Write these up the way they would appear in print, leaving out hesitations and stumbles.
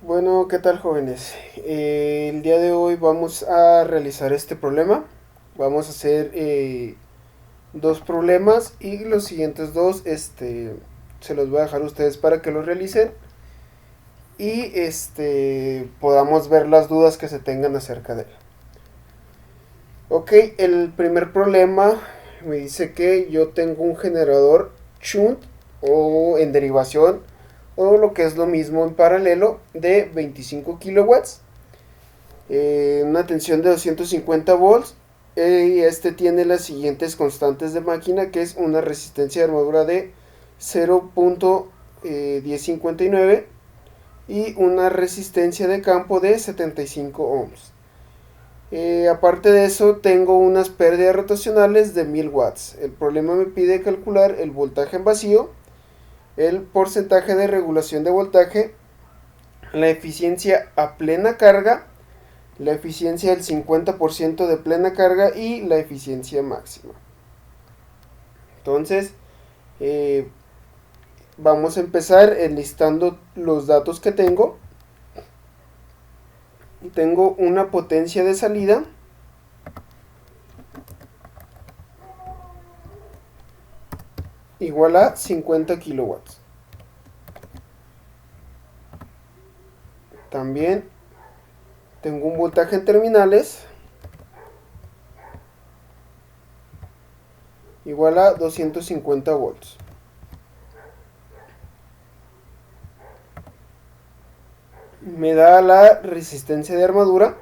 Bueno, ¿qué tal, jóvenes? El día de hoy vamos a realizar este problema. Vamos a hacer dos problemas y los siguientes dos se los voy a dejar a ustedes para que los realicen y podamos ver las dudas que se tengan acerca de él. Ok, el primer problema me dice que yo tengo un generador shunt o en derivación o lo que es lo mismo en paralelo de 25 kilowatts, una tensión de 250 volts, y este tiene las siguientes constantes de máquina, que es una resistencia de armadura de 0.1059 y una resistencia de campo de 75 ohms. Aparte de eso, tengo unas pérdidas rotacionales de 1000 watts. El problema me pide calcular el voltaje en vacío, el porcentaje de regulación de voltaje, la eficiencia a plena carga, la eficiencia del 50% de plena carga y la eficiencia máxima. Entonces, eh, vamos a empezar enlistando los datos que tengo. Tengo una potencia de salida igual a 50 kilowatts. También tengo un voltaje en terminales igual a 250 volts. Me da la resistencia de armadura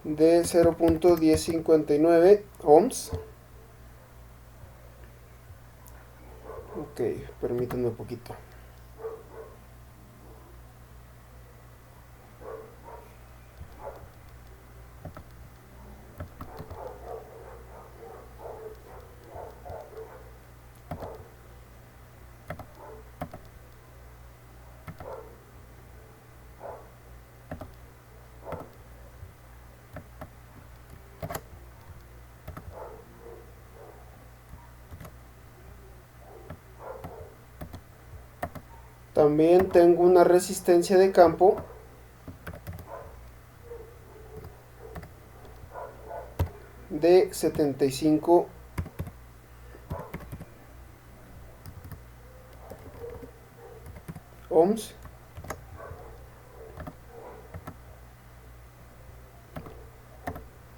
de 0.1059 ohms. Ok, permítanme un poquito. También tengo una resistencia de campo de 75 ohms.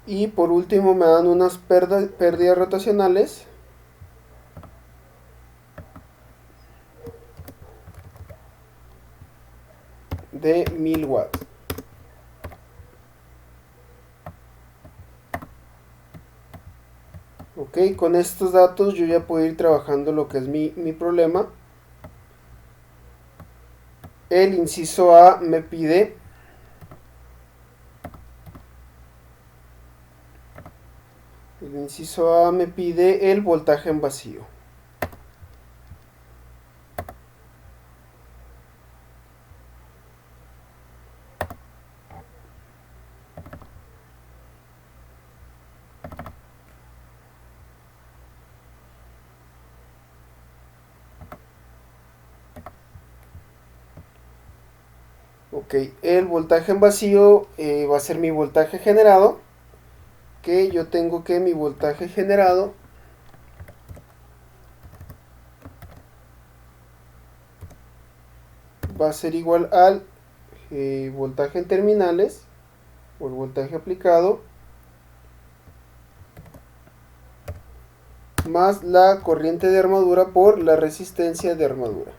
Y por último me dan unas pérdidas rotacionales de 1000 watts. Ok, con estos datos yo ya puedo ir trabajando lo que es mi problema. El inciso A me pide el voltaje en vacío. Ok, el voltaje en vacío va a ser mi voltaje generado, que yo tengo que mi voltaje generado va a ser igual al voltaje en terminales o el voltaje aplicado más la corriente de armadura por la resistencia de armadura.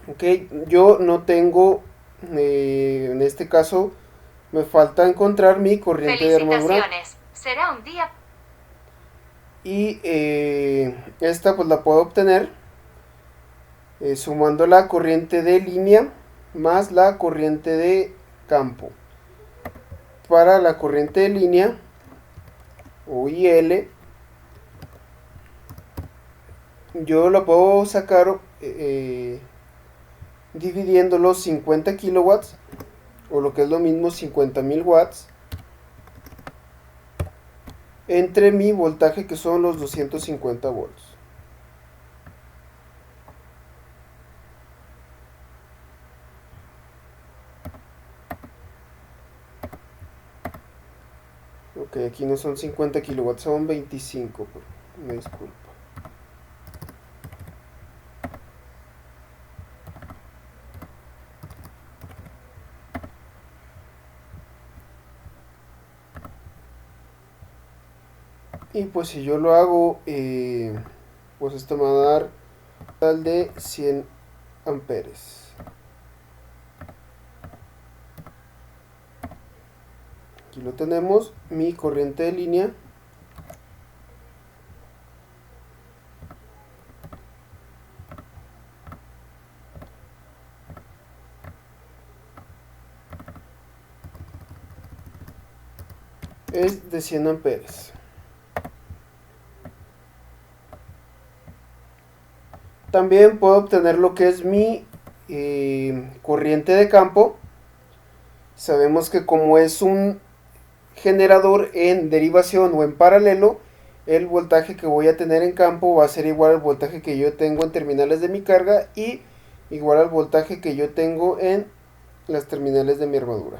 Ok, yo no tengo, en este caso, me falta encontrar mi corriente de armadura. Será un día. Y esta pues la puedo obtener sumando la corriente de línea más la corriente de campo. Para la corriente de línea o IL, yo lo puedo sacar dividiendo los 50 kilowatts o lo que es lo mismo 50.000 watts entre mi voltaje, que son los 250 volts. Ok, aquí no son 50 kilowatts, son 25. Me disculpo. Y pues si yo lo hago, pues esto me va a dar un total de 100 amperes. Aquí lo tenemos, mi corriente de línea. Es de 100 amperes. También puedo obtener lo que es mi corriente de campo. Sabemos que como es un generador en derivación o en paralelo, el voltaje que voy a tener en campo va a ser igual al voltaje que yo tengo en terminales de mi carga y igual al voltaje que yo tengo en las terminales de mi armadura.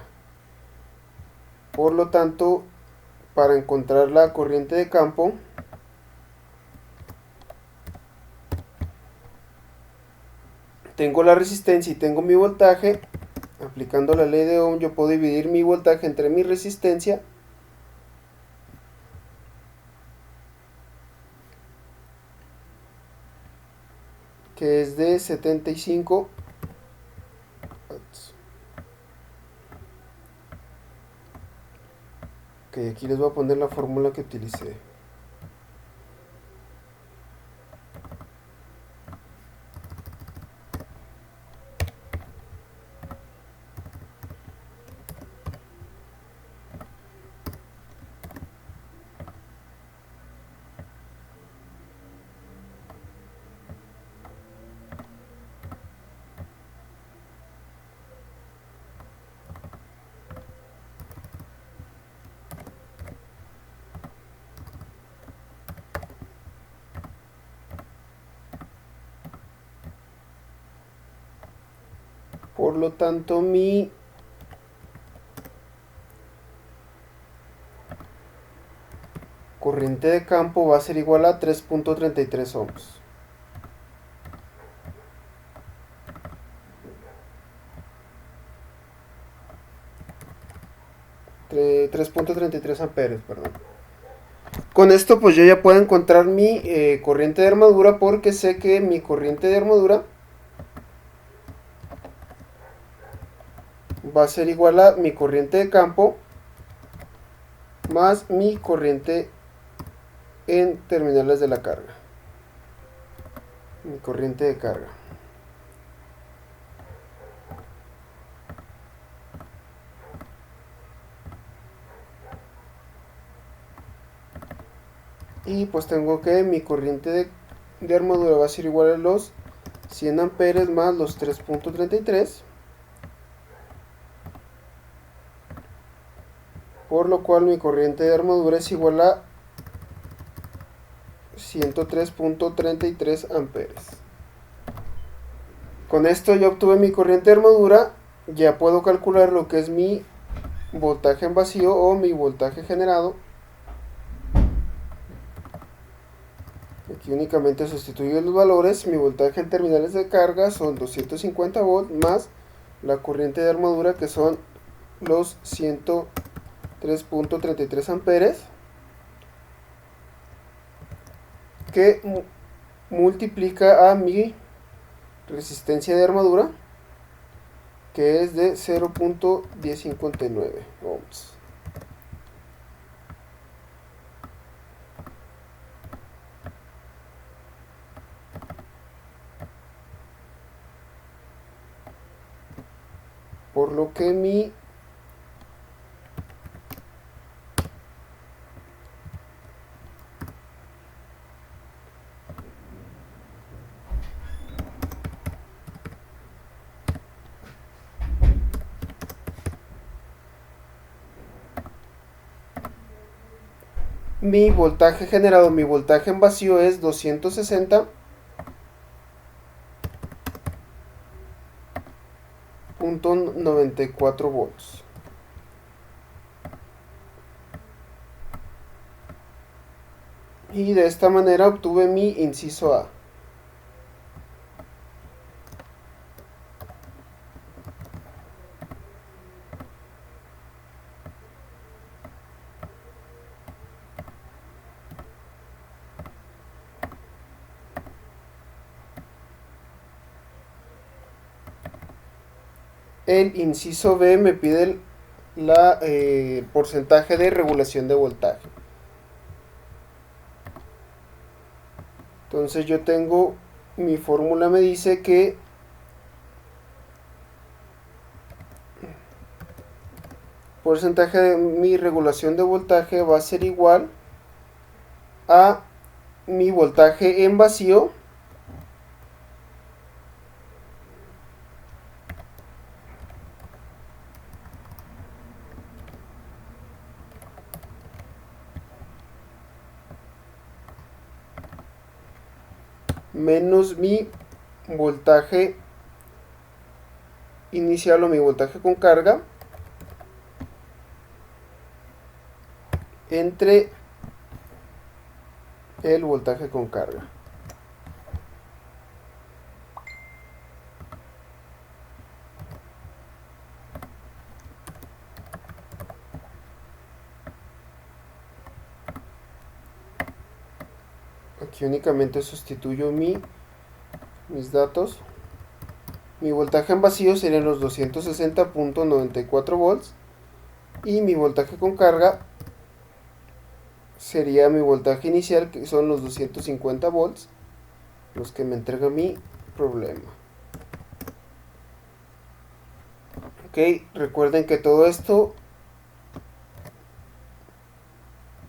Por lo tanto, para encontrar la corriente de campo, tengo la resistencia y tengo mi voltaje. Aplicando la ley de Ohm, yo puedo dividir mi voltaje entre mi resistencia, que es de 75 watts. Ok, aquí les voy a poner la fórmula que utilicé. Por lo tanto, mi corriente de campo va a ser igual a 3.33 ohms. Tre- 3.33 amperes, perdón. Con esto pues yo ya puedo encontrar mi corriente de armadura, porque sé que mi corriente de armadura va a ser igual a mi corriente de campo más mi corriente en terminales de la carga. Mi corriente de carga. Y pues tengo que mi corriente de armadura va a ser igual a los 100 amperes más los 3.33, por lo cual mi corriente de armadura es igual a 103.33 amperes. Con esto ya obtuve mi corriente de armadura. Ya puedo calcular lo que es mi voltaje en vacío o mi voltaje generado. Aquí únicamente sustituyo los valores. Mi voltaje en terminales de carga son 250 volts más la corriente de armadura, que son los 103.33 amperes, que multiplica a mi resistencia de armadura, que es de 0.1059 ohms. Por lo que mi Mi voltaje generado, mi voltaje en vacío es 260.94 volts. Y de esta manera obtuve mi inciso A. El inciso B me pide el porcentaje de regulación de voltaje. Entonces yo tengo, mi fórmula me dice que porcentaje de mi regulación de voltaje va a ser igual a mi voltaje en vacío menos mi voltaje inicial o mi voltaje con carga entre el voltaje con carga. Aquí únicamente sustituyo mis datos. Mi voltaje en vacío serían los 260.94 volts y mi voltaje con carga sería mi voltaje inicial, que son los 250 volts, los que me entrega mi problema. Ok, recuerden que todo esto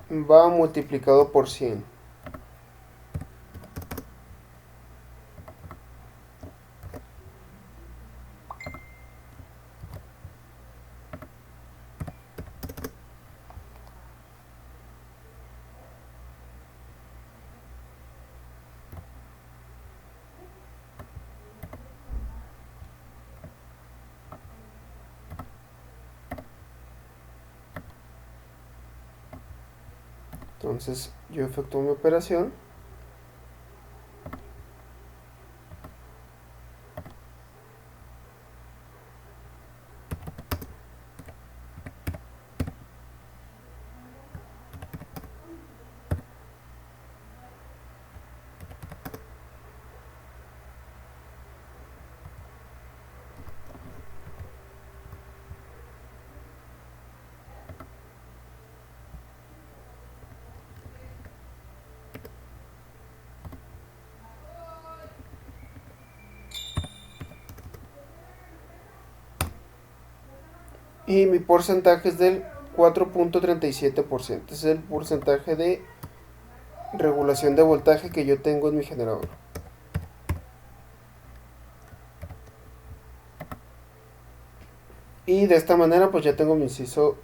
va multiplicado por 100. Entonces yo efectúo mi operación. Y mi porcentaje es del 4.37%. Es el porcentaje de regulación de voltaje que yo tengo en mi generador. Y de esta manera pues ya tengo mi inciso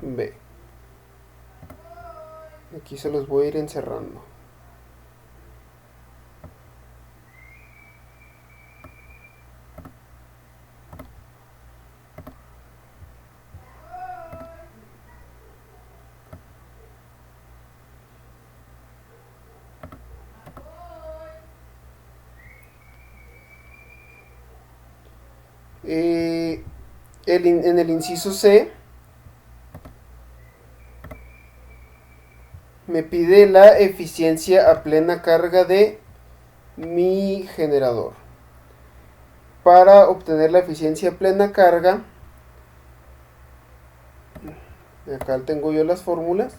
B. Aquí se los voy a ir encerrando. En el inciso C me pide la eficiencia a plena carga de mi generador. Para obtener la eficiencia a plena carga, acá tengo yo las fórmulas.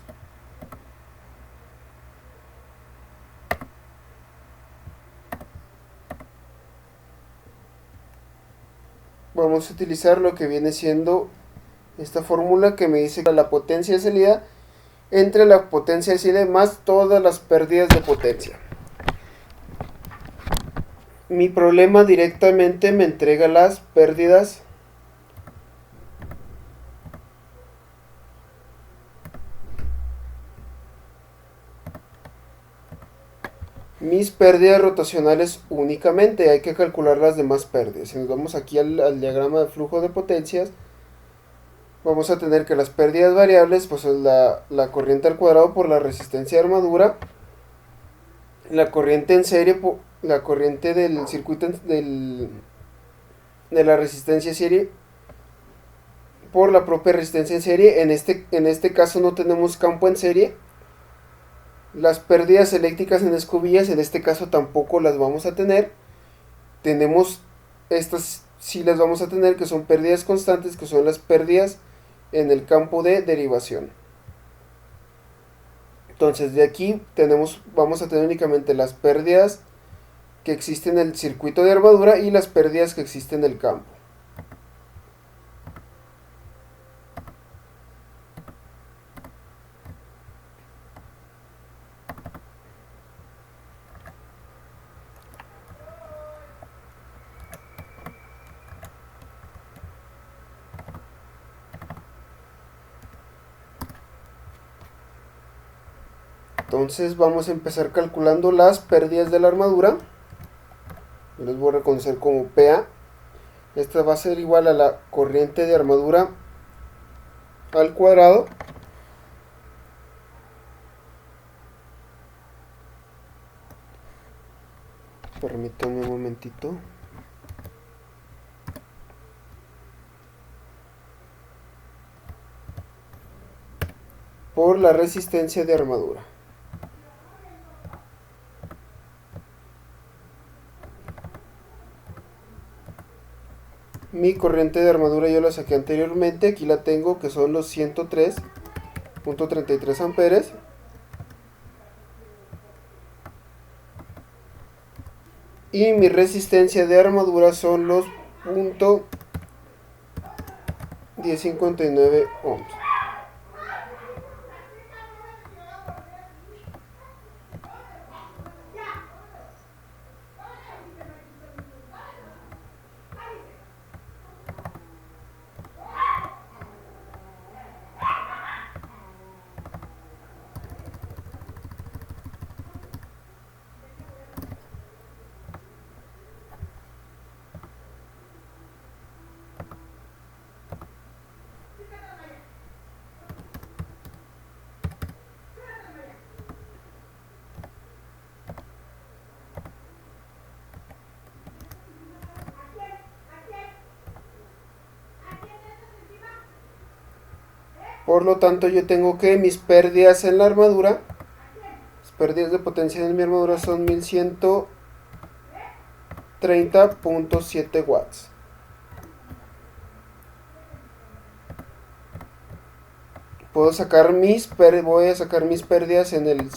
Vamos a utilizar lo que viene siendo esta fórmula que me dice la potencia de salida entre la potencia de salida más todas las pérdidas de potencia. Mi problema directamente me entrega las pérdidas mis pérdidas rotacionales únicamente. Hay que calcular las demás pérdidas. Si nos vamos aquí al diagrama de flujo de potencias, vamos a tener que las pérdidas variables pues es la corriente al cuadrado por la resistencia de armadura, la corriente en serie, la corriente del circuito de la resistencia serie por la propia resistencia en serie. En este caso no tenemos campo en serie. Las pérdidas eléctricas en escobillas en este caso tampoco las vamos a tener. Tenemos estas sí las vamos a tener, que son pérdidas constantes, que son las pérdidas en el campo de derivación. Entonces de aquí vamos a tener únicamente las pérdidas que existen en el circuito de armadura y las pérdidas que existen en el campo. Entonces vamos a empezar calculando las pérdidas de la armadura. Yo les voy a reconocer como PA. Esta va a ser igual a la corriente de armadura al cuadrado permítanme un momentito por la resistencia de armadura. Mi corriente de armadura yo la saqué anteriormente, aquí la tengo, que son los 103.33 amperes. Y mi resistencia de armadura son los .1059 ohms. Por lo tanto, yo tengo que mis pérdidas en la armadura, las pérdidas de potencia en mi armadura son 1130.7 watts. Voy a sacar mis pérdidas en el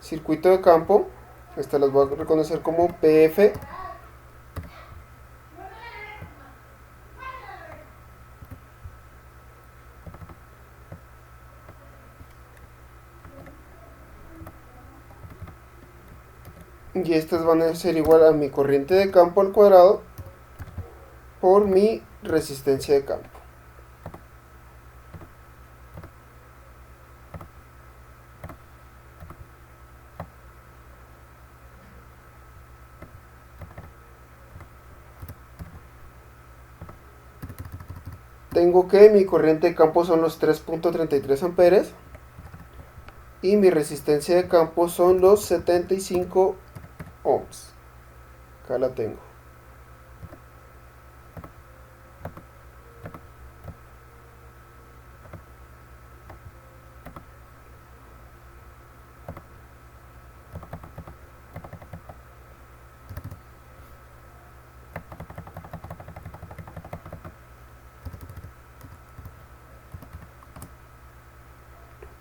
circuito de campo. Estas las voy a reconocer como PF. Y estas van a ser igual a mi corriente de campo al cuadrado por mi resistencia de campo. Tengo que mi corriente de campo son los 3.33 amperes y mi resistencia de campo son los 75 ohms. Acá la tengo.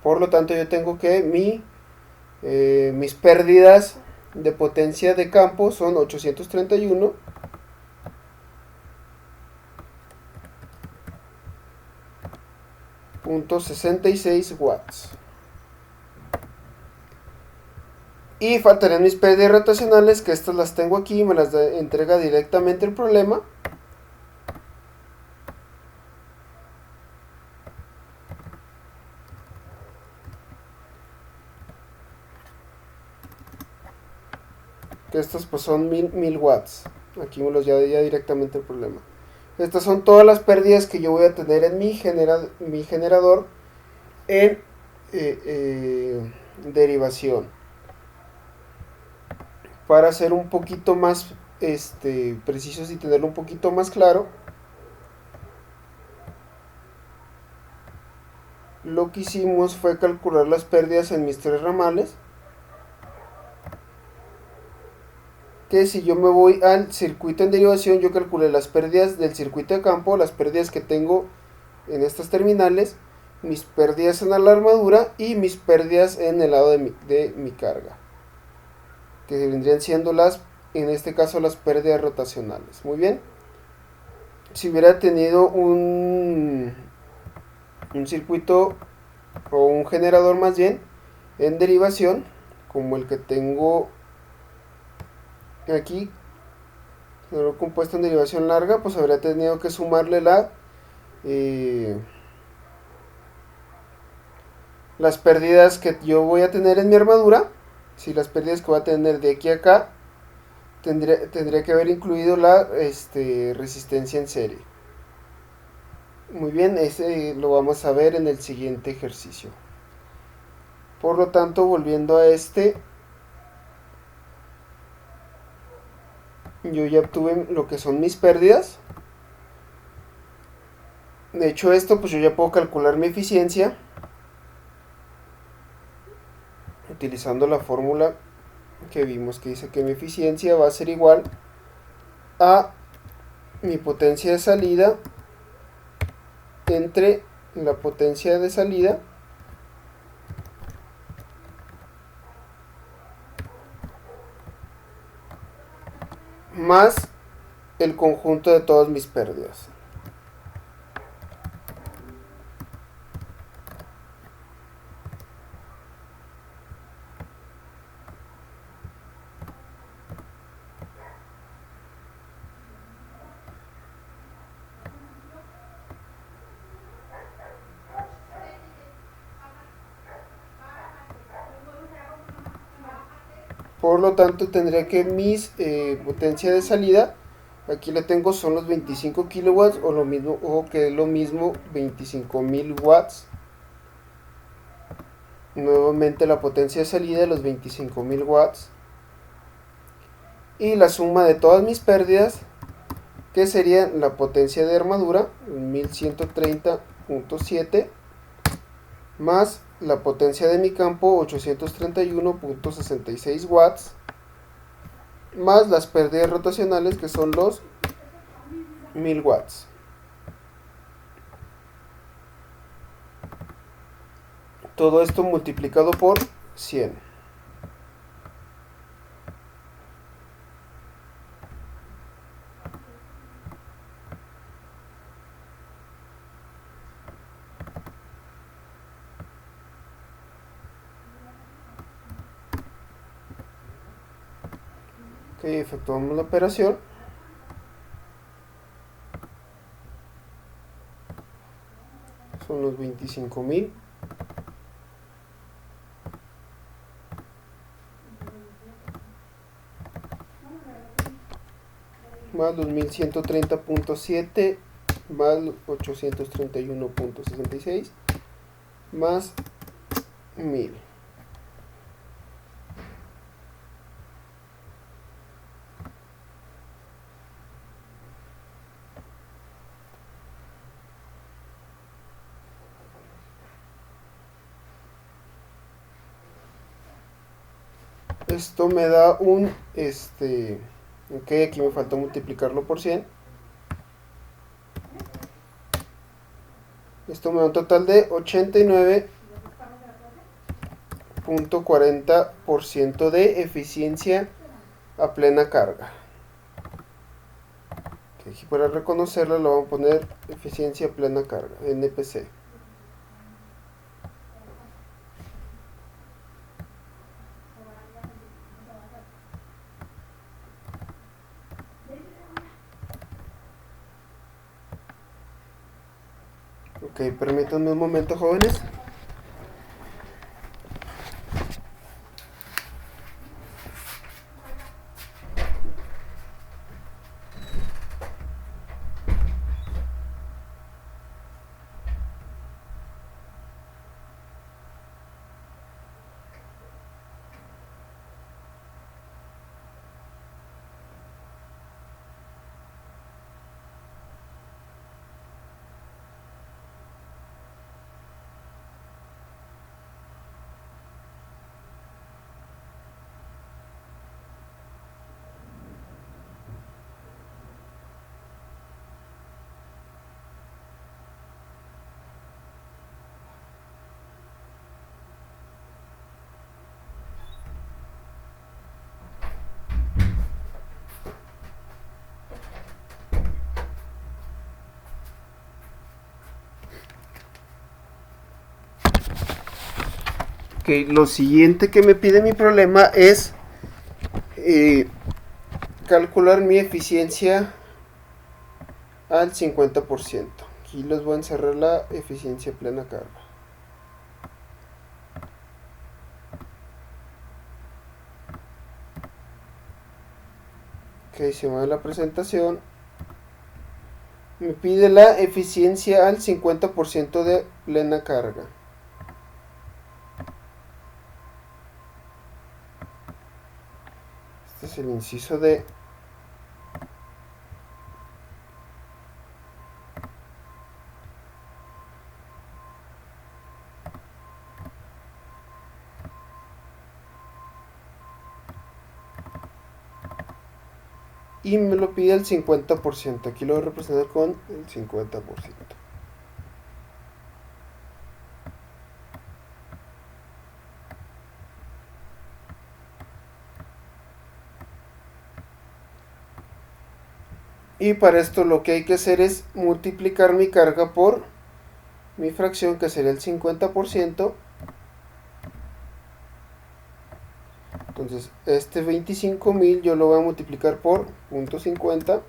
Por lo tanto, yo tengo que mis pérdidas de potencia de campo son 831.66 watts. Y faltarían mis pérdidas rotacionales, que estas las tengo aquí, me las entrega directamente el problema. que estos pues son 1000 watts. Aquí me los ya directamente el problema. Estas son todas las pérdidas que yo voy a tener en mi generador en derivación. Para ser un poquito más precisos y tenerlo un poquito más claro, lo que hicimos fue calcular las pérdidas en mis 3 ramales. Que si yo me voy al circuito en derivación, yo calculé las pérdidas del circuito de campo, las pérdidas que tengo en estas terminales, mis pérdidas en la armadura y mis pérdidas en el lado de mi carga, que vendrían siendo en este caso las pérdidas rotacionales. Muy bien. Si hubiera tenido un circuito o un generador más bien en derivación, como el que tengo aquí, generador compuesto en derivación larga, pues habría tenido que sumarle las pérdidas que yo voy a tener en mi armadura. Si las pérdidas que voy a tener de aquí a acá, tendría que haber incluido la resistencia en serie. Muy bien, ese lo vamos a ver en el siguiente ejercicio. Por lo tanto, volviendo a yo ya obtuve lo que son mis pérdidas. De hecho, esto pues yo ya puedo calcular mi eficiencia utilizando la fórmula que vimos, que dice que mi eficiencia va a ser igual a mi potencia de salida entre la potencia de salida más el conjunto de todas mis pérdidas. Por lo tanto, tendría que mis potencia de salida, aquí la tengo, son los 25 kilowatts o lo mismo, o que es lo mismo 25.000 watts. Nuevamente la potencia de salida de los 25.000 watts. Y la suma de todas mis pérdidas, que sería la potencia de armadura, 1130.7, más la potencia de mi campo, 831.66 watts, más las pérdidas rotacionales, que son los 1000 watts. Todo esto multiplicado por 100. Ok, efectuamos la operación. Son los 25.000 más los 1130.7 más los 831.66 más 1000. Esto me da un ok, aquí me falta multiplicarlo por 100. Esto me da un total de 89.40% de eficiencia a plena carga. Aquí para reconocerla lo vamos a poner eficiencia a plena carga, NPC. Ok, permítanme un momento, jóvenes. Ok, lo siguiente que me pide mi problema es calcular mi eficiencia al 50%. Aquí les voy a encerrar la eficiencia plena carga. Ok, se mueve la presentación. Me pide la eficiencia al 50% de plena carga. Este es el inciso D. Y me lo pide el 50%. Aquí lo voy a representar con el 50%. Y para esto lo que hay que hacer es multiplicar mi carga por mi fracción, que sería el 50%. Entonces este 25.000 yo lo voy a multiplicar por 0.50.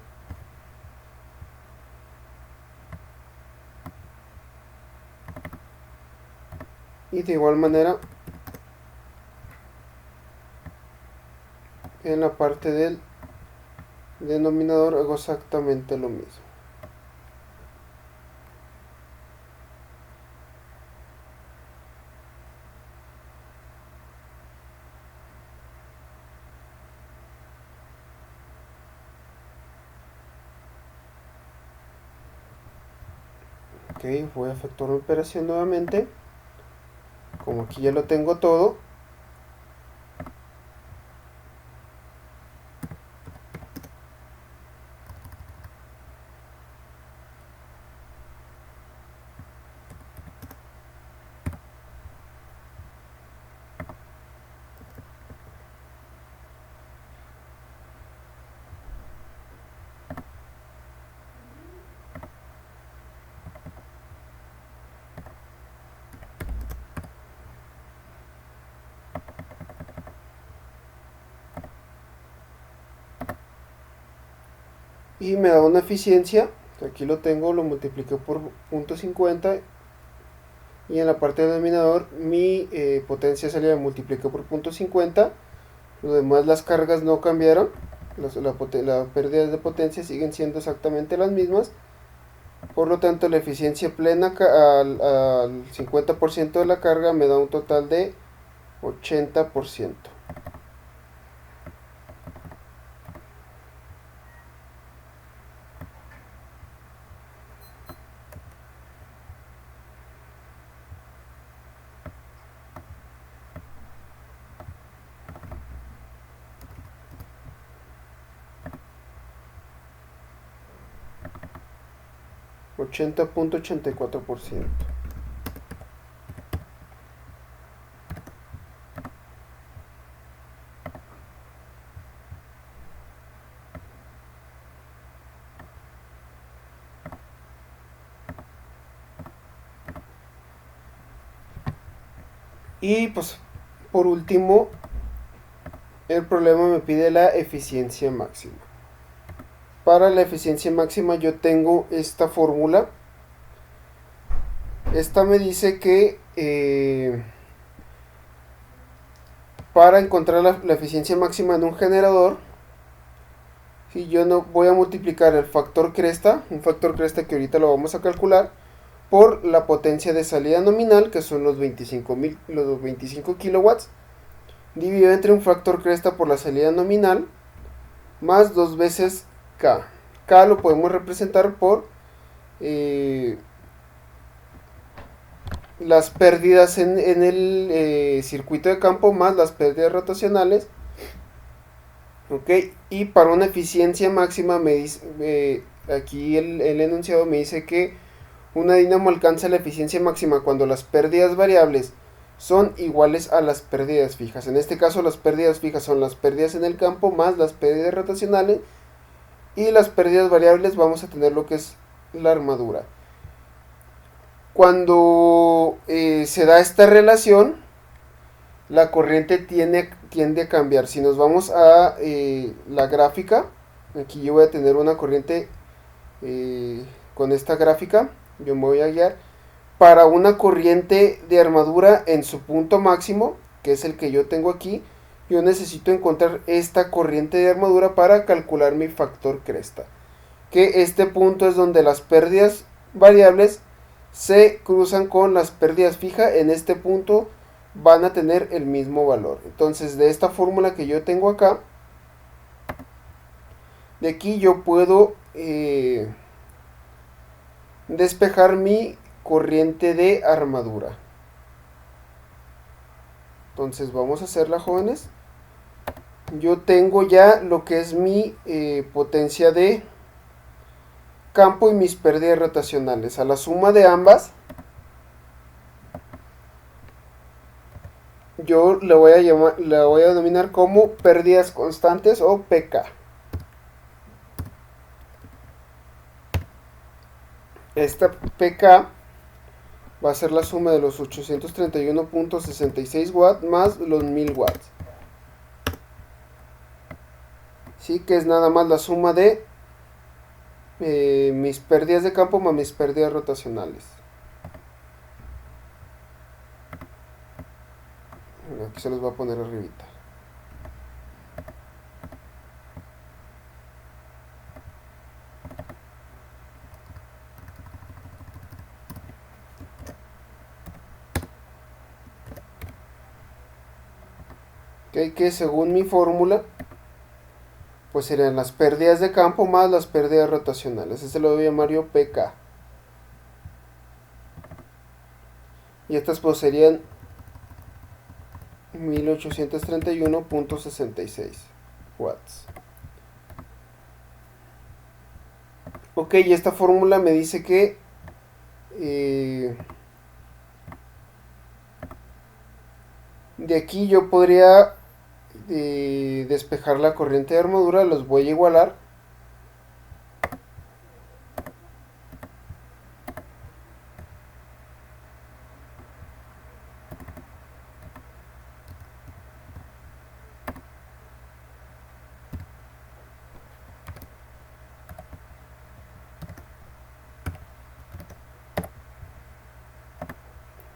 Y de igual manera en la parte del denominador hago exactamente lo mismo. Ok, voy a efectuar la operación nuevamente. Como aquí ya lo tengo todo, y me da una eficiencia. Aquí lo tengo, lo multipliqué por 0.50 y en la parte del denominador mi potencia salida multipliqué por 0.50. Lo demás, las cargas no cambiaron, las pérdidas de potencia siguen siendo exactamente las mismas. Por lo tanto, la eficiencia plena al 50% de la carga me da un total de 80%. 80.84%. Y pues por último, el problema me pide la eficiencia máxima. Para la eficiencia máxima yo tengo esta fórmula. Esta me dice que para encontrar la eficiencia máxima de un generador, si yo no voy a multiplicar el factor cresta, un factor cresta que ahorita lo vamos a calcular, por la potencia de salida nominal, que son los 25 kilowatts, dividido entre un factor cresta por la salida nominal, más 2 veces K. K lo podemos representar por las pérdidas en el circuito de campo más las pérdidas rotacionales. Ok, y para una eficiencia máxima me dice, aquí el enunciado me dice que una dinamo alcanza la eficiencia máxima cuando las pérdidas variables son iguales a las pérdidas fijas. En este caso las pérdidas fijas son las pérdidas en el campo más las pérdidas rotacionales, y las pérdidas variables vamos a tener lo que es la armadura. Cuando se da esta relación, la corriente tiende a cambiar. Si nos vamos a la gráfica, aquí yo voy a tener una corriente con esta gráfica, yo me voy a guiar. Para una corriente de armadura en su punto máximo, que es el que yo tengo aquí, yo necesito encontrar esta corriente de armadura para calcular mi factor cresta. Que este punto es donde las pérdidas variables se cruzan con las pérdidas fijas. En este punto van a tener el mismo valor. Entonces, de esta fórmula que yo tengo acá, de aquí yo puedo despejar mi corriente de armadura. Entonces vamos a hacerla, jóvenes. Yo tengo ya lo que es mi potencia de campo y mis pérdidas rotacionales. A la suma de ambas, yo le voy a denominar como pérdidas constantes o PK. Esta PK va a ser la suma de los 831.66 watts más los 1000 watts. Sí, que es nada más la suma de mis pérdidas de campo más mis pérdidas rotacionales. Aquí se los voy a poner arribita. Okay, que según mi fórmula, pues serían las pérdidas de campo más las pérdidas rotacionales. Este lo voy a llamar yo PK. Y estas pues serían 1831.66 watts. Ok, y esta fórmula me dice que de aquí yo podría despejar la corriente de armadura. Los voy a igualar.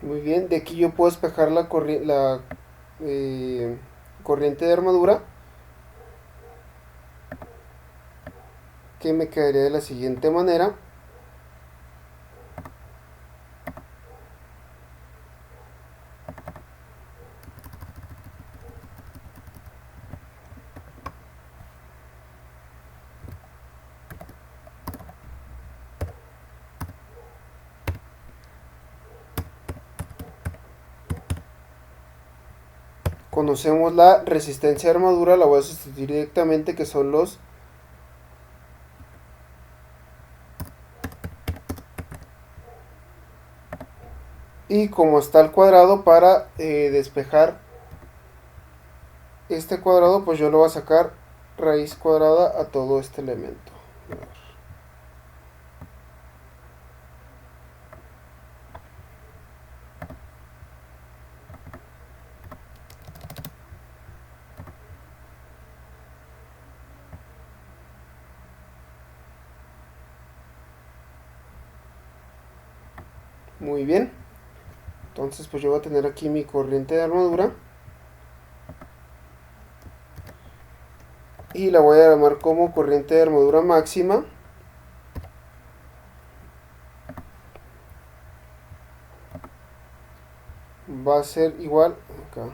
Muy bien, de aquí yo puedo despejar la corriente de armadura, que me quedaría de la siguiente manera. Conocemos la resistencia de armadura, la voy a sustituir directamente, que son los y como está el cuadrado para despejar este cuadrado, pues yo lo voy a sacar raíz cuadrada a todo este elemento. Muy bien, entonces pues yo voy a tener aquí mi corriente de armadura y la voy a llamar como corriente de armadura máxima. Va a ser igual acá.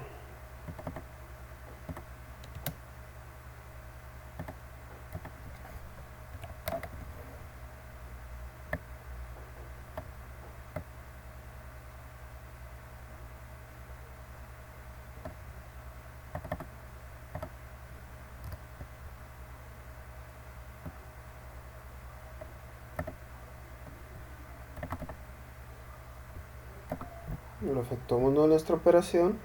Lo efectuamos de nuestra operación.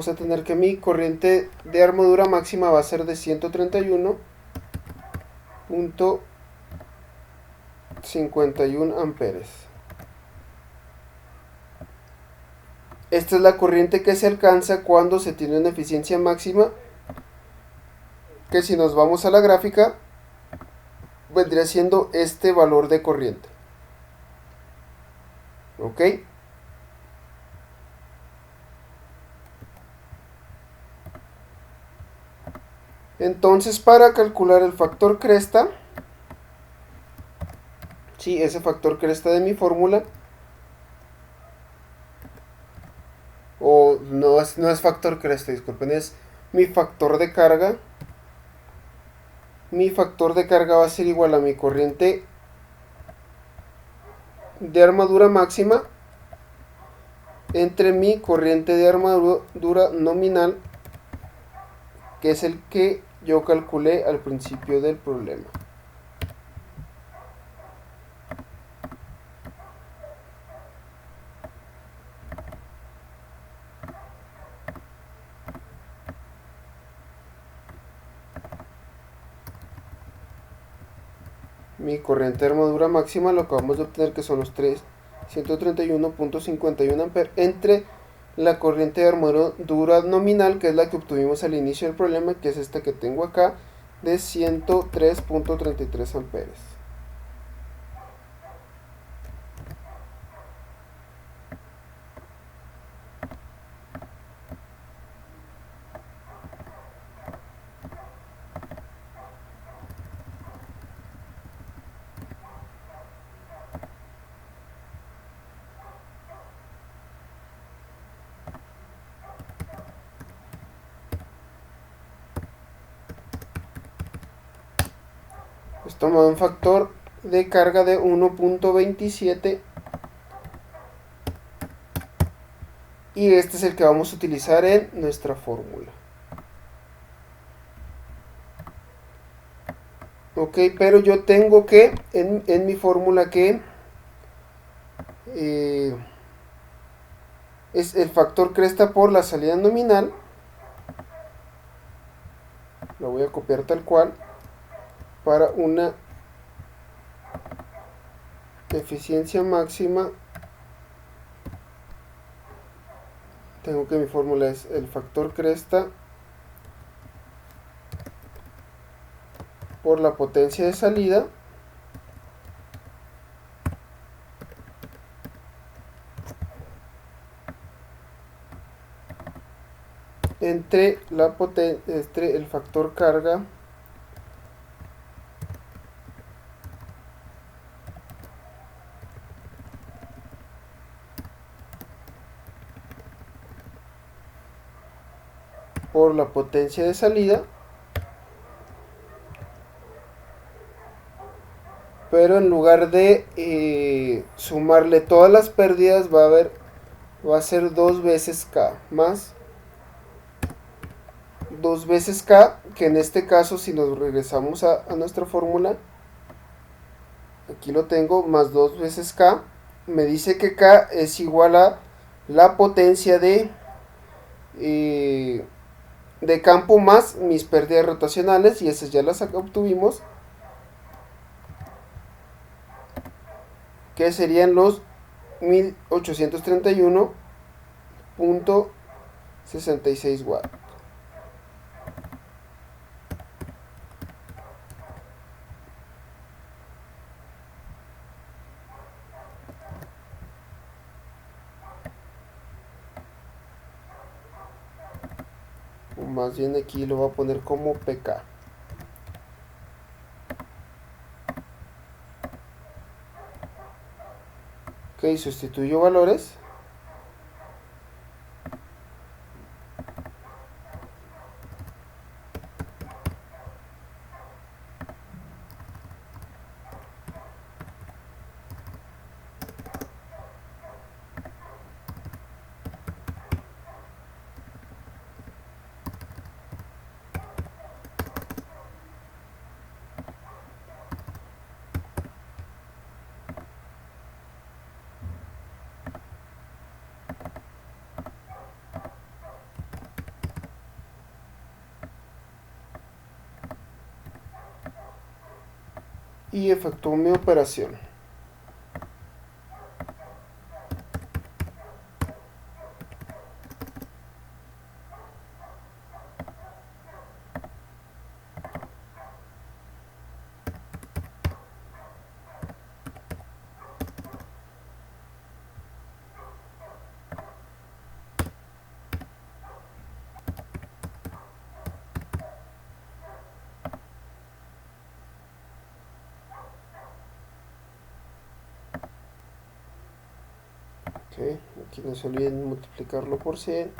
vamos a tener que mi corriente de armadura máxima va a ser de 131.51 amperes. Esta es la corriente que se alcanza cuando se tiene una eficiencia máxima, que si nos vamos a la gráfica vendría siendo este valor de corriente. ¿Ok? Entonces, para calcular el factor cresta, sí, ese factor cresta de mi fórmula, o no es factor cresta, disculpen, es mi factor de carga. Mi factor de carga va a ser igual a mi corriente de armadura máxima entre mi corriente de armadura nominal, que es el que yo calculé al principio del problema. Mi corriente de armadura máxima lo acabamos de obtener, que son los 131.51 amperes, entre la corriente de armadura nominal, que es la que obtuvimos al inicio del problema, que es esta que tengo acá, de 103.33 amperes. Esto me da un factor de carga de 1.27, y este es el que vamos a utilizar en nuestra fórmula. Ok, pero yo tengo que, en mi fórmula, que es el factor cresta por la salida nominal. Lo voy a copiar tal cual. Para una eficiencia máxima, tengo que mi fórmula es el factor cresta por la potencia de salida entre el factor carga por la potencia de salida, pero en lugar de sumarle todas las pérdidas va a ser 2 veces K, más 2 veces K, que en este caso, si nos regresamos a nuestra fórmula, aquí lo tengo, más 2 veces K, me dice que K es igual a la potencia de campo más mis pérdidas rotacionales, y esas ya las obtuvimos, que serían los 1831.66 watts. O más bien aquí lo voy a poner como PK. Ok, sustituyo valores. y efectúo mi operación. Ok, aquí no se olviden multiplicarlo por 100.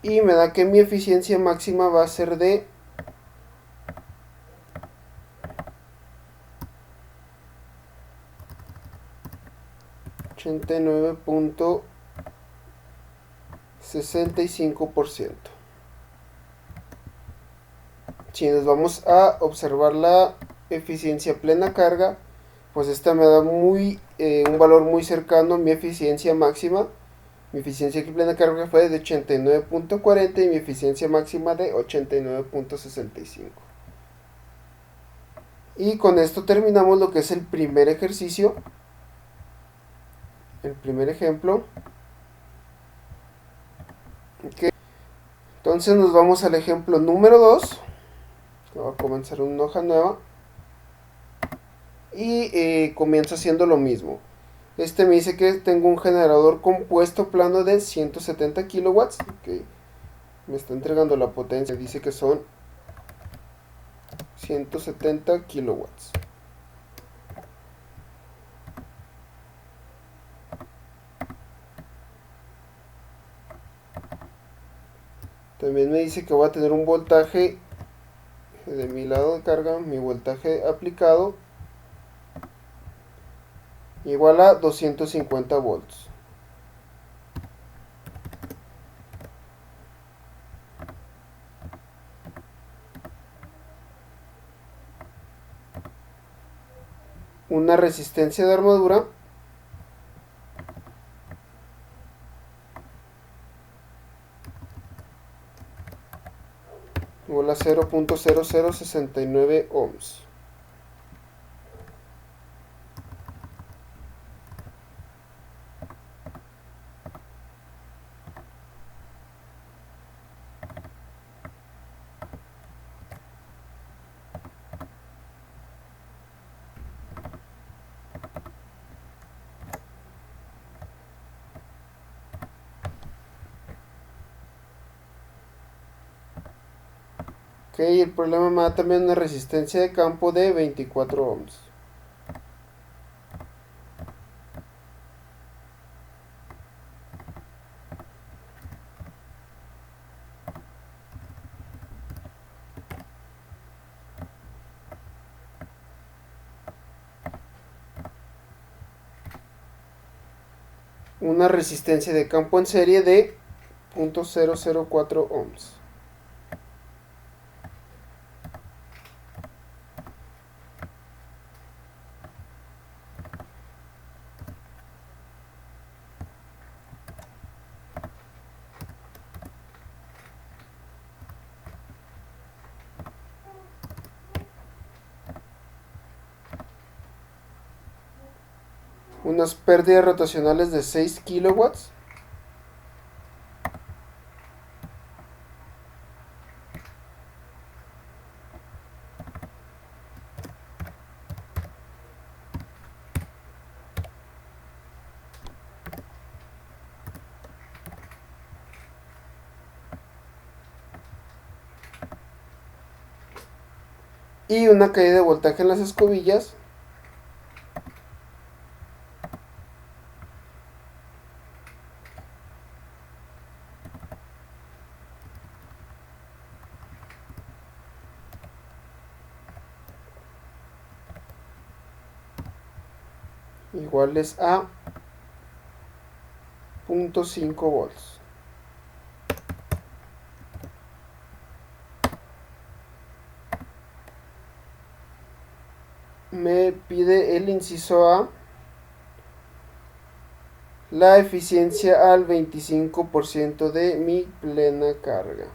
Y me da que mi eficiencia máxima va a ser de 89.65%. Si nos vamos a observar la eficiencia plena carga, pues esta me da un valor muy cercano a mi eficiencia máxima. Mi eficiencia plena carga fue de 89.40 y mi eficiencia máxima de 89.65. Y con esto terminamos lo que es el primer ejercicio, el primer ejemplo. Okay. Entonces nos vamos al ejemplo número 2. Voy a comenzar una hoja nueva. Y comienzo haciendo lo mismo. Este me dice que tengo un generador compuesto plano de 170 kilowatts. Okay. Me está entregando la potencia. Dice que son 170 kilowatts. También me dice que voy a tener un voltaje de mi lado de carga, mi voltaje aplicado, igual a 250 volts. Una resistencia de armadura igual a 0.0069 ohms. Ok, el problema me da también una resistencia de campo de 24 ohms. Una resistencia de campo en serie de 0.004 ohms. Unas pérdidas rotacionales de 6 kilowatts. Y una caída de voltaje en las escobillas iguales a 0.5 volts. Me pide el inciso A la eficiencia al 25% de mi plena carga.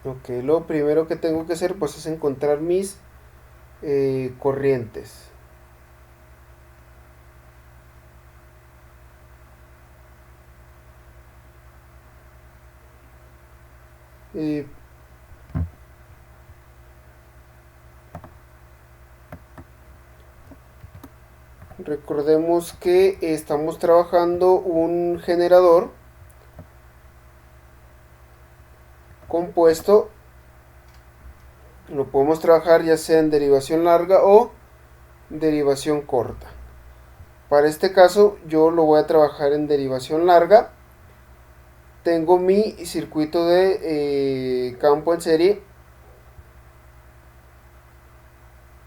Ok, lo primero que tengo que hacer pues es encontrar mis corrientes. Eh, Recordemos que estamos trabajando un generador compuesto. Lo podemos trabajar ya sea en derivación larga o derivación corta. Para este caso yo lo voy a trabajar en derivación larga. Tengo mi circuito de campo en serie.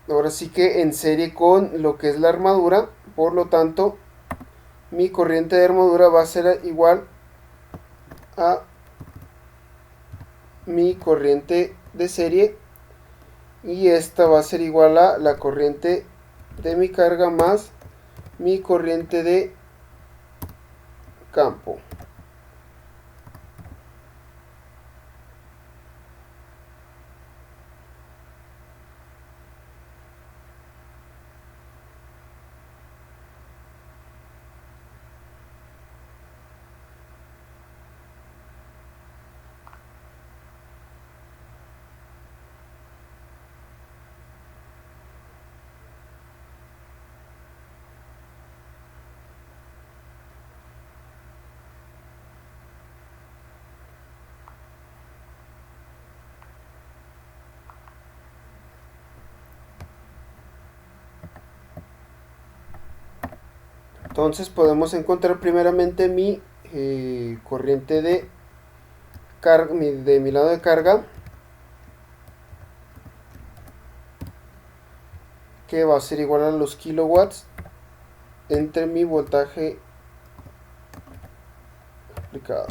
Ahora sí que en serie con lo que es la armadura. Por lo tanto, mi corriente de armadura va a ser igual a mi corriente de serie. Y esta va a ser igual a la corriente de mi carga más mi corriente de campo. Entonces podemos encontrar primeramente mi corriente de carga, de mi lado de carga, que va a ser igual a los kilowatts entre mi voltaje aplicado.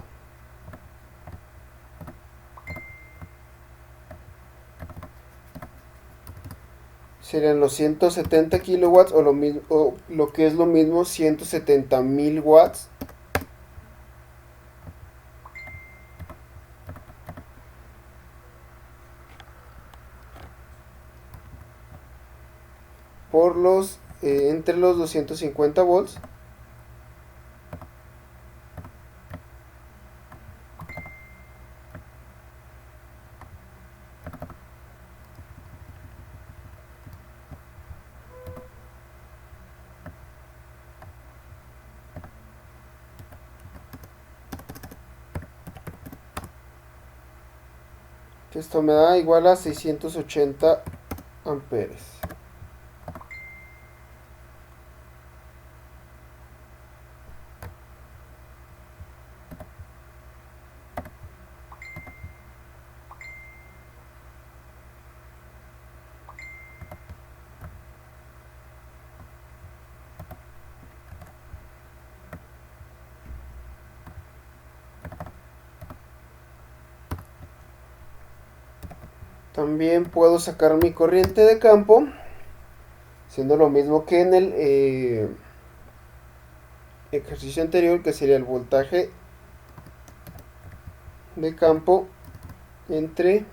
Serían los 170 kilowatts o lo, mismo, o lo que es lo mismo 170.000 watts por los entre los 250 volts. Esto me da igual a 680 amperes. También puedo sacar mi corriente de campo, siendo lo mismo que en el ejercicio anterior, que sería el voltaje de campo entre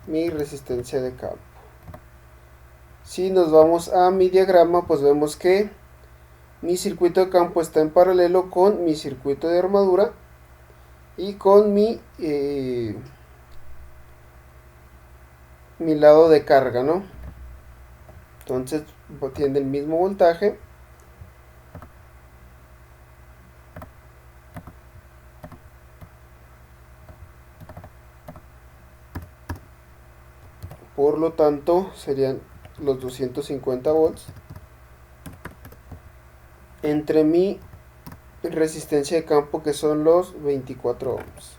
mi resistencia de campo. Si nos vamos a mi diagrama, pues vemos que mi circuito de campo está en paralelo con mi circuito de armadura y con mi lado de carga, ¿no? Entonces tiene el mismo voltaje. Por lo tanto, serían los 250 volts entre mi resistencia de campo, que son los 24 ohms.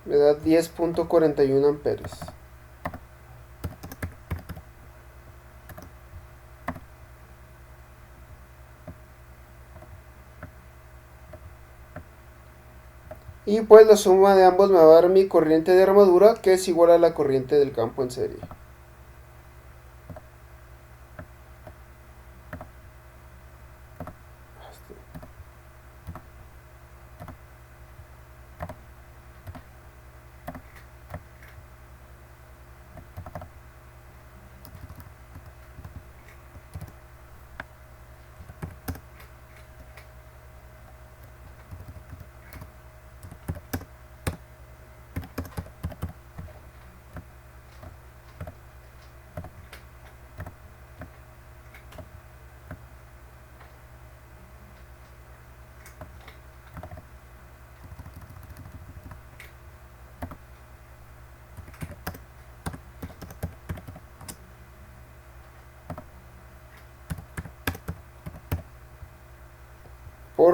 Me da 10.41 amperes. Y pues la suma de ambos me va a dar mi corriente de armadura, que es igual a la corriente del campo en serie.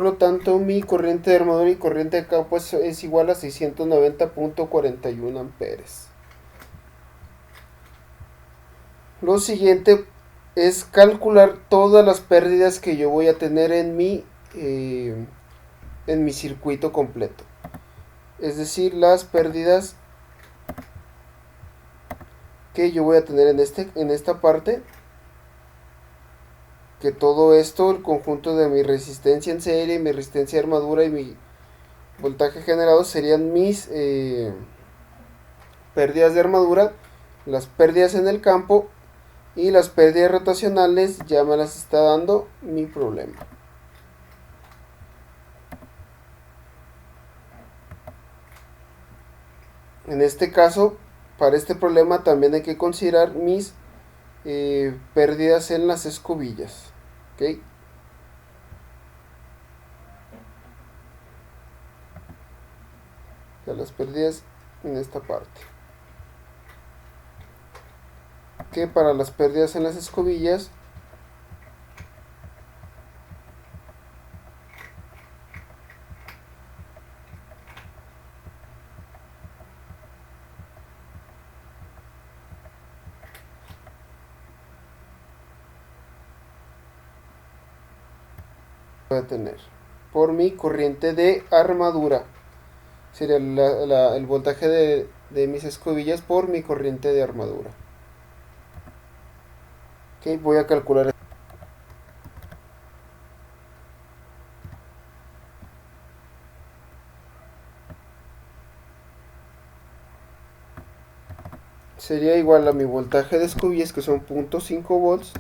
Por lo tanto, mi corriente de armadura y corriente de campo es igual a 690.41 amperes. Lo siguiente es calcular todas las pérdidas que yo voy a tener en mi circuito completo. Es decir, las pérdidas que yo voy a tener en esta parte, que todo esto, el conjunto de mi resistencia en serie, mi resistencia de armadura y mi voltaje generado serían mis pérdidas de armadura, las pérdidas en el campo y las pérdidas rotacionales ya me las está dando mi problema. En este caso, para este problema también hay que considerar mis pérdidas en las escobillas. ¿Okay? Ya las pérdidas en esta parte. Que para las pérdidas en las escobillas voy a tener por mi corriente de armadura. Sería el voltaje de mis escobillas por mi corriente de armadura. Okay, voy a calcular. Sería igual a mi voltaje de escobillas, que son 0.5 volts,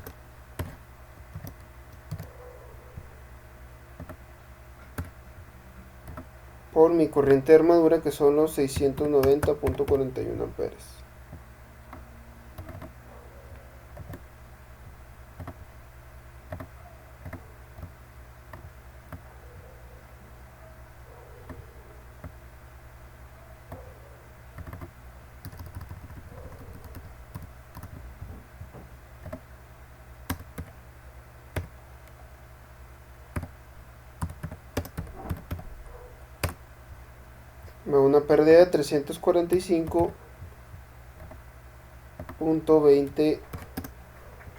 por mi corriente de armadura, que son los 690.41 amperes. Me da una pérdida de 345.20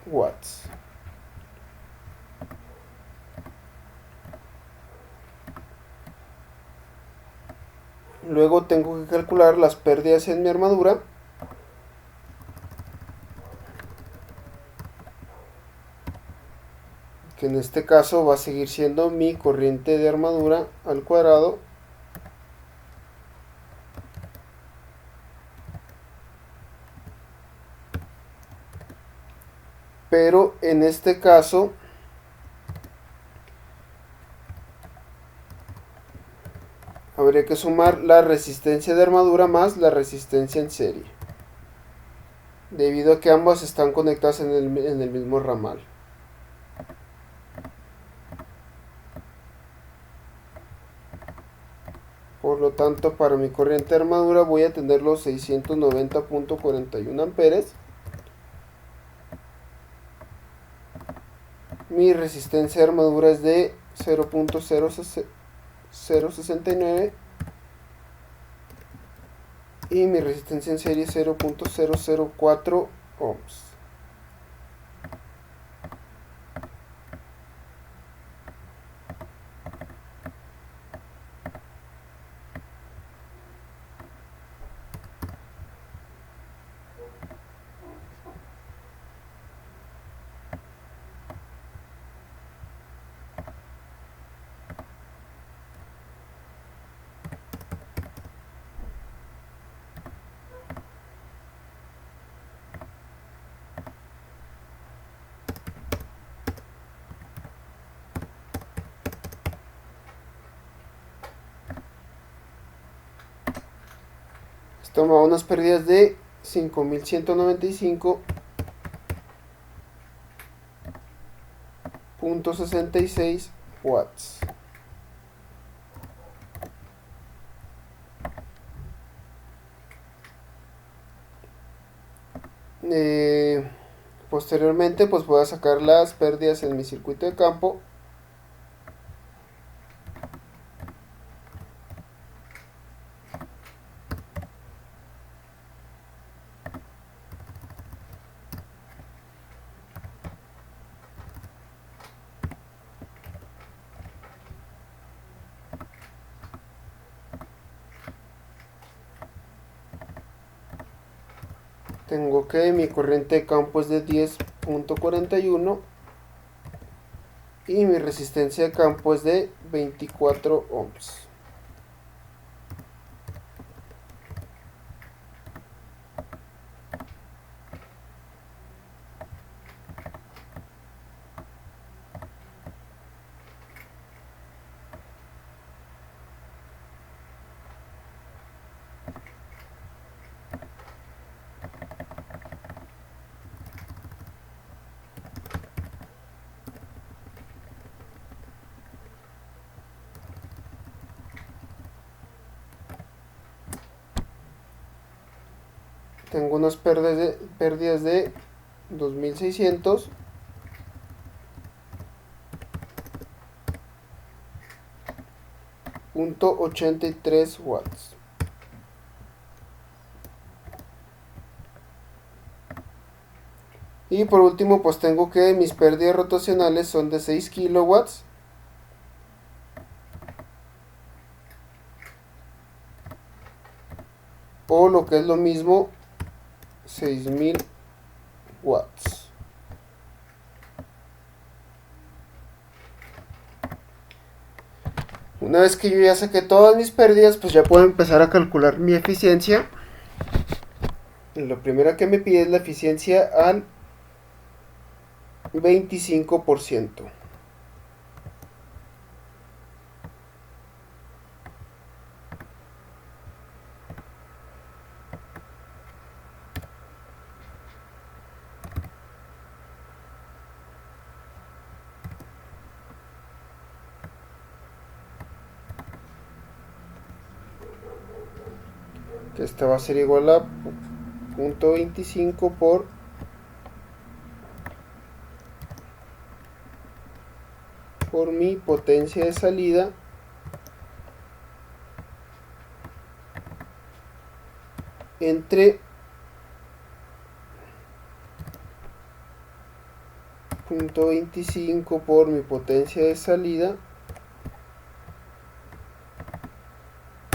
watts. Luego tengo que calcular las pérdidas en mi armadura, que en este caso va a seguir siendo mi corriente de armadura al cuadrado pero en este caso habría que sumar la resistencia de armadura más la resistencia en serie, debido a que ambas están conectadas en el mismo ramal. Por lo tanto, para mi corriente de armadura voy a tener los 690.41 amperes. Mi resistencia de armadura es de 0.069 y mi resistencia en serie es 0.004 ohms. Esto me da unas pérdidas de 5.195.66 watts. Posteriormente pues voy a sacar las pérdidas en mi circuito de campo, Tengo que mi corriente de campo es de 10.41 y mi resistencia de campo es de 24 ohms. Tengo unas pérdidas de 2600.83 watts. Y por último, pues tengo que mis pérdidas rotacionales son de 6 kilowatts. O lo que es lo mismo, 6000 watts. Una vez que yo ya saqué todas mis pérdidas, pues ya puedo empezar a calcular mi eficiencia. Y lo primero que me pide es la eficiencia al 25%. Que esta va a ser igual a 0.25 por mi potencia de salida entre 0.25 por mi potencia de salida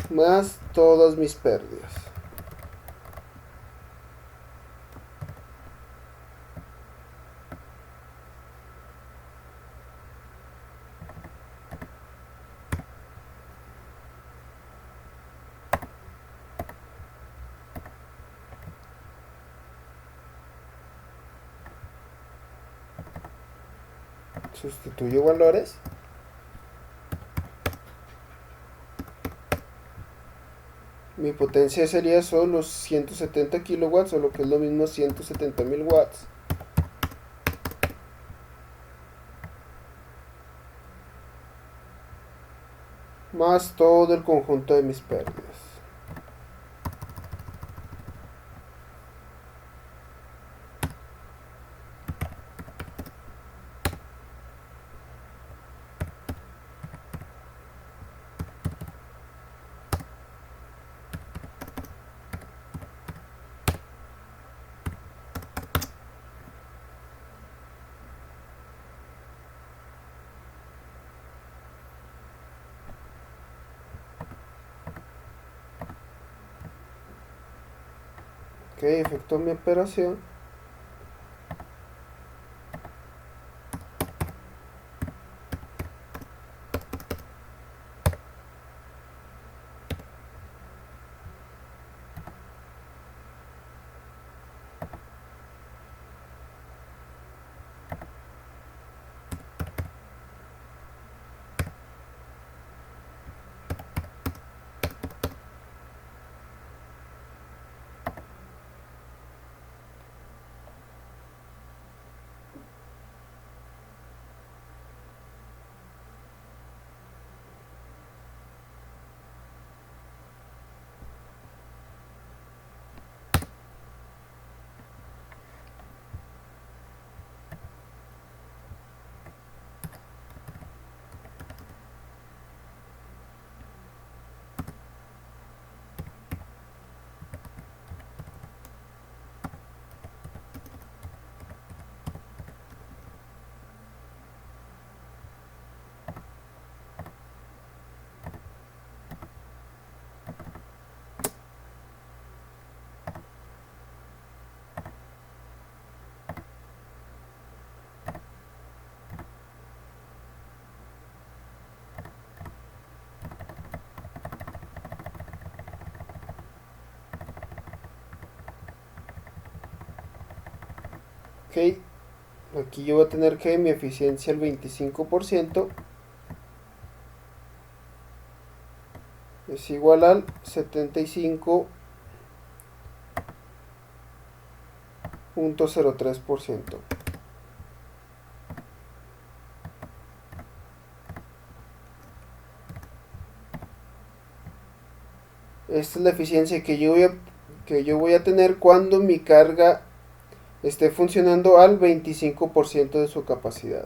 más todas mis pérdidas. Sustituyo valores. Mi potencia de salida son los 170 kilowatts, o lo que es lo mismo 170.000 watts. Más todo el conjunto de mis pérdidas. Ok, efectuó mi operación. Ok, aquí yo voy a tener que mi eficiencia el 25% es igual al 75.03%. Esta es la eficiencia que yo voy a tener cuando mi carga esté funcionando al 25% de su capacidad.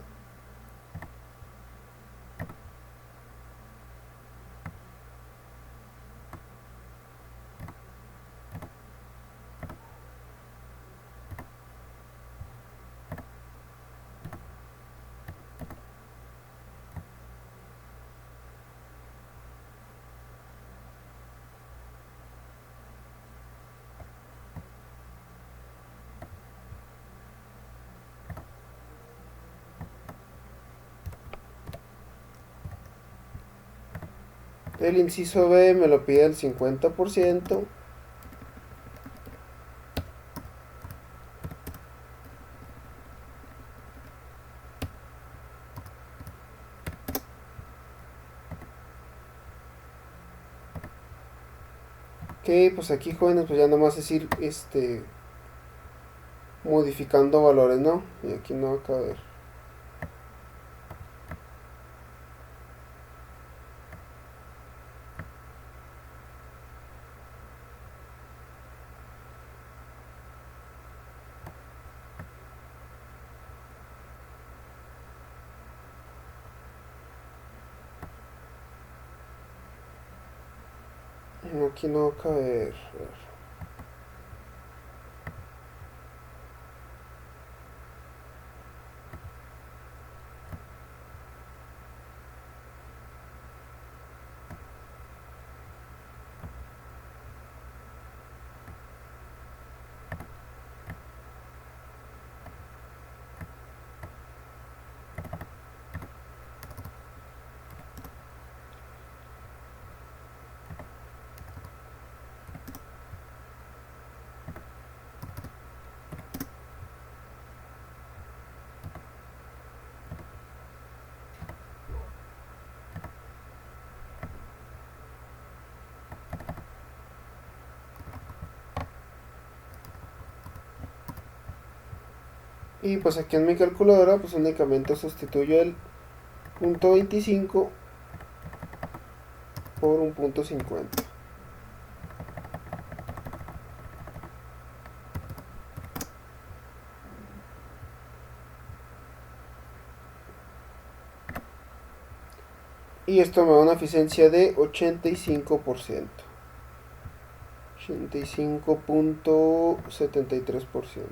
El inciso B me lo pide el 50%. Ok, pues aquí jóvenes, pues ya nomás es ir modificando valores, ¿no? Y aquí no va a caber. Aquí no va a caber. Y pues aquí en mi calculadora pues únicamente sustituyo el punto 25 por un punto 50. Y esto me da una eficiencia de 85%. 85.73%.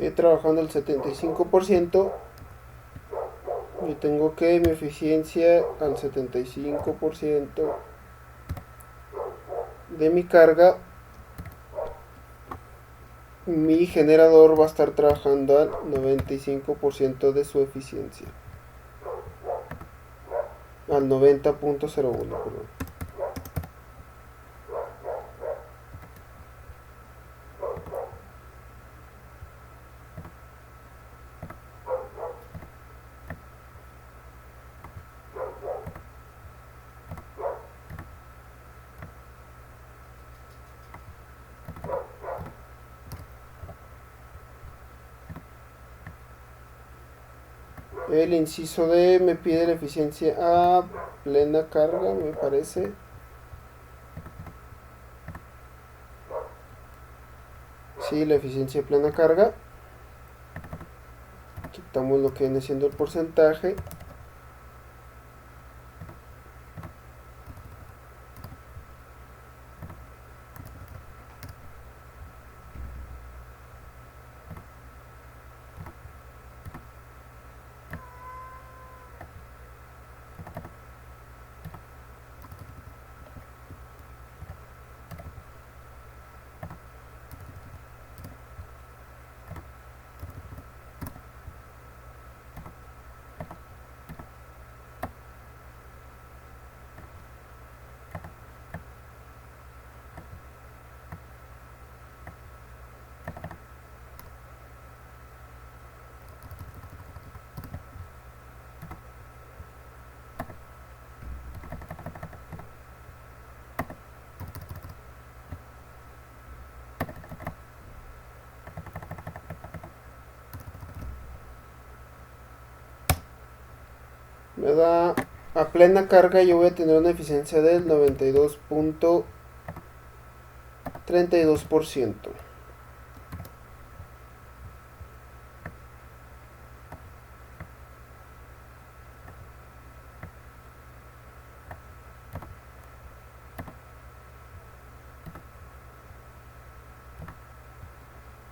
que trabajando el 75%, yo tengo que mi eficiencia al 75% de mi carga, mi generador va a estar trabajando al 95% de su eficiencia, al 90.01, perdón. El inciso D me pide la eficiencia a plena carga, me parece. Sí, la eficiencia a plena carga. Quitamos lo que viene siendo el porcentaje. Me da a plena carga, yo voy a tener una eficiencia del 92.32%.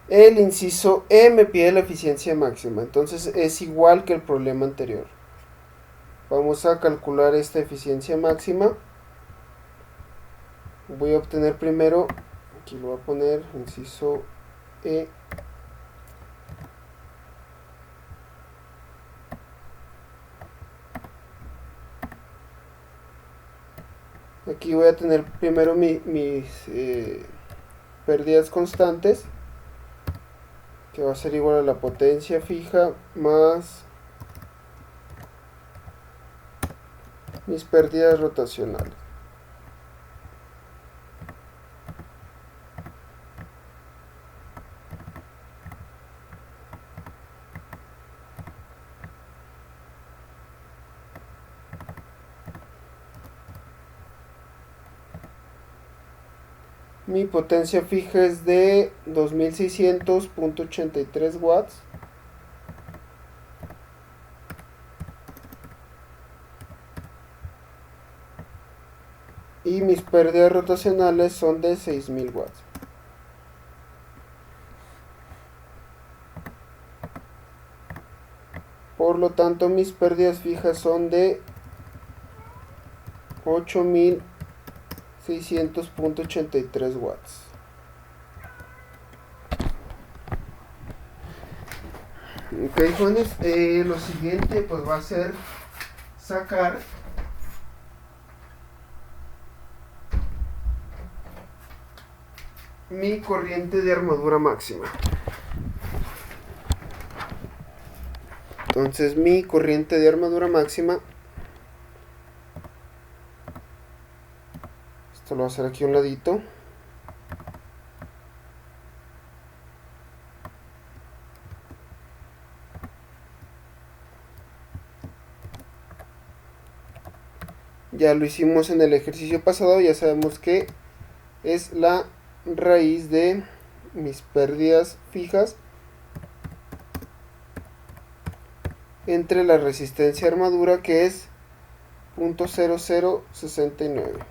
El inciso E me pide la eficiencia máxima, entonces es igual que el problema anterior. Vamos a calcular esta eficiencia máxima. Voy a obtener primero, aquí lo voy a poner, inciso E. Aquí voy a tener primero mis pérdidas constantes, que va a ser igual a la potencia fija más mis pérdidas rotacionales. Mi potencia fija es de 2600.83 watts. Y mis pérdidas rotacionales son de 6000 watts. Por lo tanto, mis pérdidas fijas son de 8600.83 watts. Ok, jóvenes, lo siguiente pues va a ser sacar mi corriente de armadura máxima. Entonces mi corriente de armadura máxima, esto lo voy a hacer aquí a un ladito. Ya lo hicimos en el ejercicio pasado, ya sabemos que es la raíz de mis pérdidas fijas entre la resistencia armadura, que es 0.0069.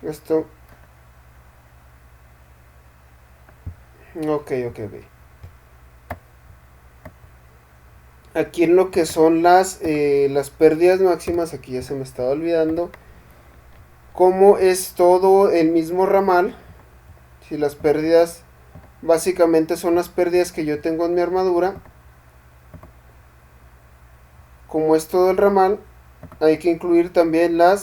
Esto, ok. Aquí en lo que son las pérdidas máximas, aquí ya se me estaba olvidando, como es todo el mismo ramal, si las pérdidas básicamente son las pérdidas que yo tengo en mi armadura, como es todo el ramal, hay que incluir también la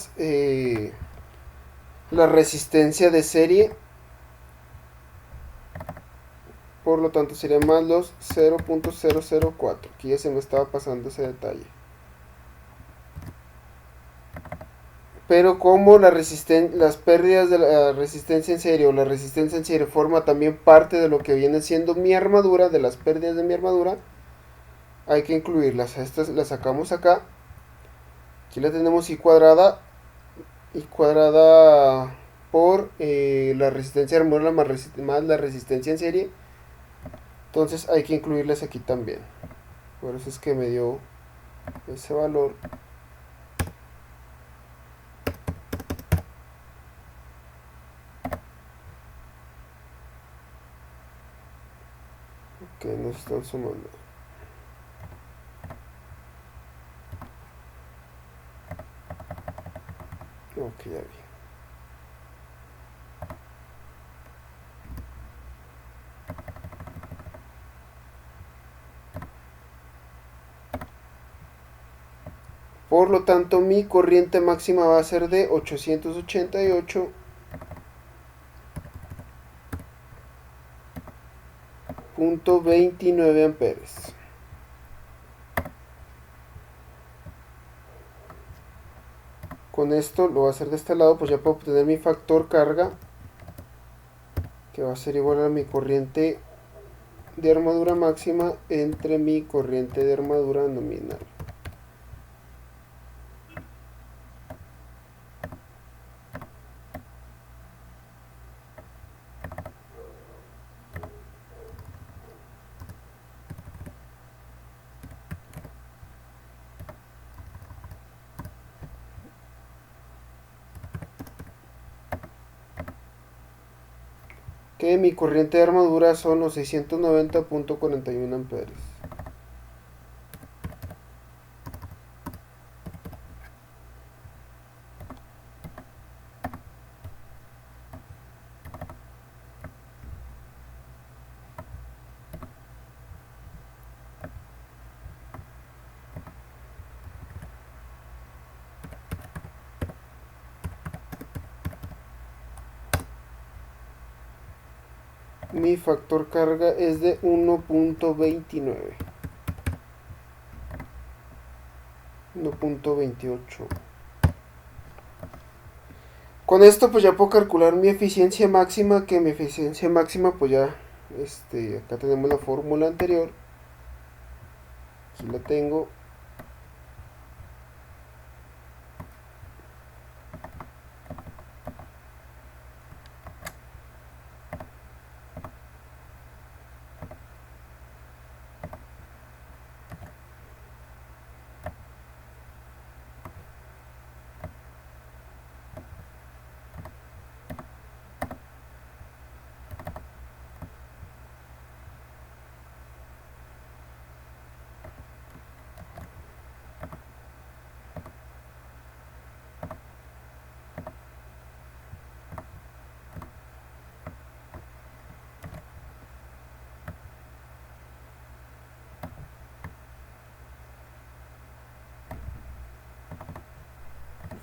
resistencia de serie, por lo tanto sería más los 0.004, aquí ya se me estaba pasando ese detalle. Pero como las pérdidas de la resistencia en serie o la resistencia en serie forma también parte de lo que viene siendo mi armadura, de las pérdidas de mi armadura, hay que incluirlas. Estas las sacamos acá. Aquí la tenemos y cuadrada por la resistencia de armadura más la resistencia en serie. Entonces hay que incluirlas aquí también. Por eso es que me dio ese valor. Que nos están sumando. Ok, ya vi. Por lo tanto, mi corriente máxima va a ser de 888.29 amperes. Con esto lo voy a hacer de este lado, pues ya puedo obtener mi factor carga, que va a ser igual a mi corriente de armadura máxima entre mi corriente de armadura nominal. Que mi corriente de armadura son los 690.41 amperes. Mi factor carga es de 1.29. 1.28. Con esto pues ya puedo calcular mi eficiencia máxima, que mi eficiencia máxima pues ya, acá tenemos la fórmula anterior, aquí la tengo.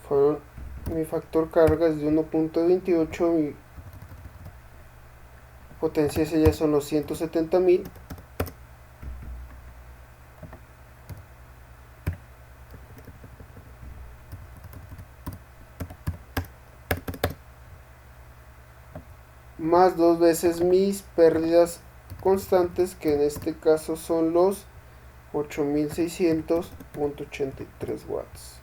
Fueron, mi factor carga es de 1.28, mi potencia ya son los 170.000. Más dos veces mis pérdidas constantes, que en este caso son los 8600.83 watts.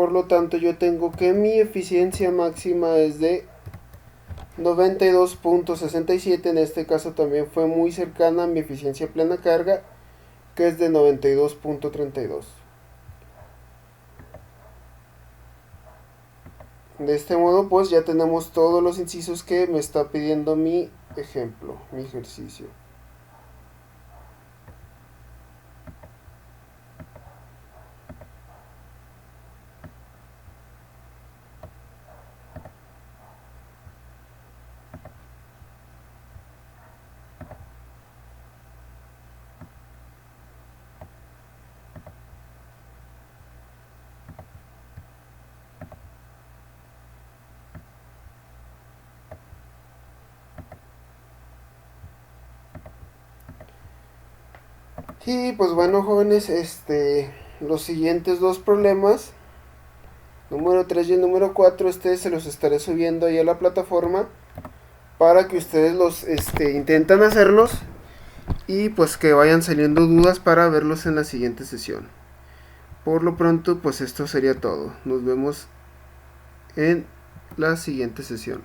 por lo tanto yo tengo que mi eficiencia máxima es de 92.67. En este caso también fue muy cercana a mi eficiencia plena carga, que es de 92.32. De este modo pues ya tenemos todos los incisos que me está pidiendo mi ejemplo, mi ejercicio. Y pues bueno, jóvenes, los siguientes dos problemas, número 3 y el número 4, se los estaré subiendo ahí a la plataforma para que ustedes los intentan hacerlos y pues que vayan saliendo dudas para verlos en la siguiente sesión. Por lo pronto, pues esto sería todo. Nos vemos en la siguiente sesión.